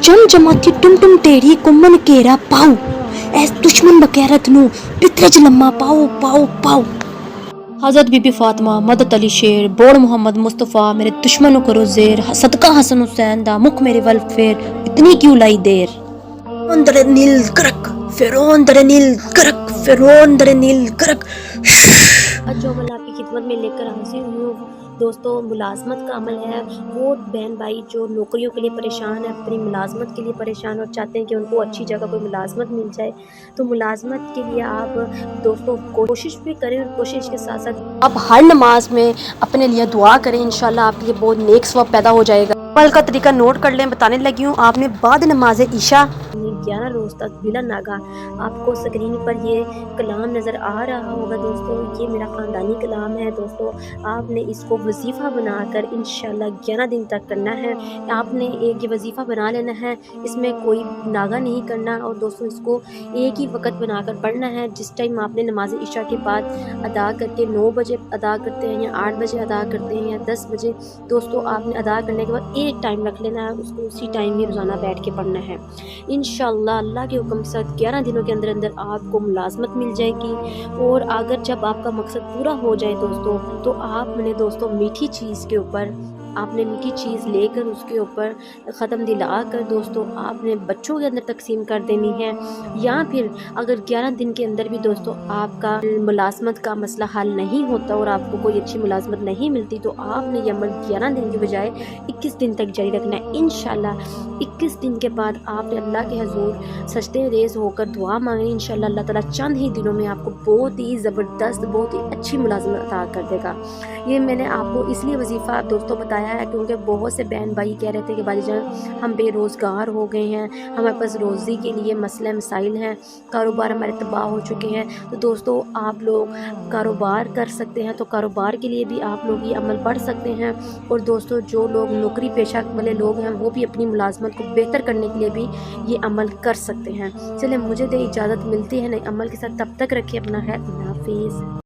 चमचमाती टुम तेरी कुम्मन केरा पाऊ ऐस दुश्मन बकैरत नू पितरज लम्मा पाऊ पाऊ पाऊ। हज़रत बीबी फातिमा, मदद अली शेर, बोड़ मोहम्मद मुस्तफ़ा, मेरे दुश्मनों करो ज़ेर, सदका हसन हुसैन दा मुख मेरे वल फेर, इतनी क्यों लाई देर। दरे नील करक फिरौन दरे नील करक फिरौन दरे नील करक। आज जो अमल आपकी खिदमत में लेकर हाजिर हूँ दोस्तों, मुलाजमत का अमल है। वो बहन भाई जो नौकरियों के लिए परेशान है, अपनी मुलाजमत के लिए परेशान और चाहते हैं कि उनको अच्छी जगह कोई मुलाजमत मिल जाए, तो मुलाजमत के लिए आप दोस्तों कोशिश भी करें और कोशिश के साथ साथ आप हर नमाज में अपने लिए दुआ करें। इंशाल्लाह आपके लिए बहुत नेक सवाब पैदा हो जाएगा। अमल का तरीका नोट कर लें, बताने लगी हूँ। आपने बाद नमाज ईशा 11 रोज़ तक बिला नागा आपको स्क्रीन पर ये कलाम नज़र आ रहा होगा दोस्तों। ये मेरा ख़ानदानी कलाम है दोस्तों। आपने इसको वजीफ़ा बनाकर इंशाल्लाह 11 दिन तक करना है। आपने एक ये वजीफ़ा बना लेना है, इसमें कोई नागा नहीं करना। और दोस्तों इसको एक ही वक्त बनाकर पढ़ना है। जिस टाइम आपने नमाज इशा के बाद अदा करके 9 बजे अदा करते हैं या 8 बजे अदा करते हैं या 10 बजे, दोस्तों आपने अदा करने के बाद एक टाइम रख लेना है, उसको उसी टाइम ही रोज़ाना बैठ के पढ़ना है। इंशाअल्लाह अल्लाह के हुक्म के साथ 11 दिनों के अंदर अंदर आपको मुलाजमत मिल जाएगी। और अगर जब आपका मकसद पूरा हो जाए दोस्तों, तो आपने दोस्तों मीठी चीज़ के ऊपर आपने मीठी चीज़ लेकर उसके ऊपर ख़त्म दिला कर दोस्तों आपने बच्चों के अंदर तकसीम कर देनी है। या फिर अगर 11 दिन के अंदर भी दोस्तों आपका मुलाजमत का मसला हल नहीं होता और आपको कोई अच्छी मुलाजमत नहीं मिलती, तो आपने ये अमल 11 दिन की बजाय 21 दिन तक जारी रखना है। इंशाल्लाह 21 दिन के बाद आपने अल्लाह के हजूर सजदे रेज़ होकर दुआ मांगी। इंशाल्लाह अल्लाह ताला चंद ही दिनों में आपको बहुत ही ज़बरदस्त बहुत ही अच्छी मुलाजमत अता कर देगा। ये मैंने आपको इसलिए वजीफ़ा दोस्तों बताया है क्योंकि बहुत से बहन भाई कह रहे थे कि भाई जान हम बेरोज़गार हो गए हैं, हमारे पास रोज़ी के लिए मसले मसाइल हैं, कारोबार हमारे तबाह हो चुके हैं। तो दोस्तों आप लोग कारोबार कर सकते हैं, तो कारोबार के लिए भी आप लोग ये अमल पढ़ सकते हैं। और दोस्तों जो लोग नौकरी पेशा वाले लोग हैं वो भी अपनी मुलाजमत को बेहतर करने के लिए भी ये अमल कर सकते हैं। चलिए मुझे दे इजाज़त, मिलती है नए अमल के साथ, तब तक रखिए अपना है। अल्लाह हाफिज़।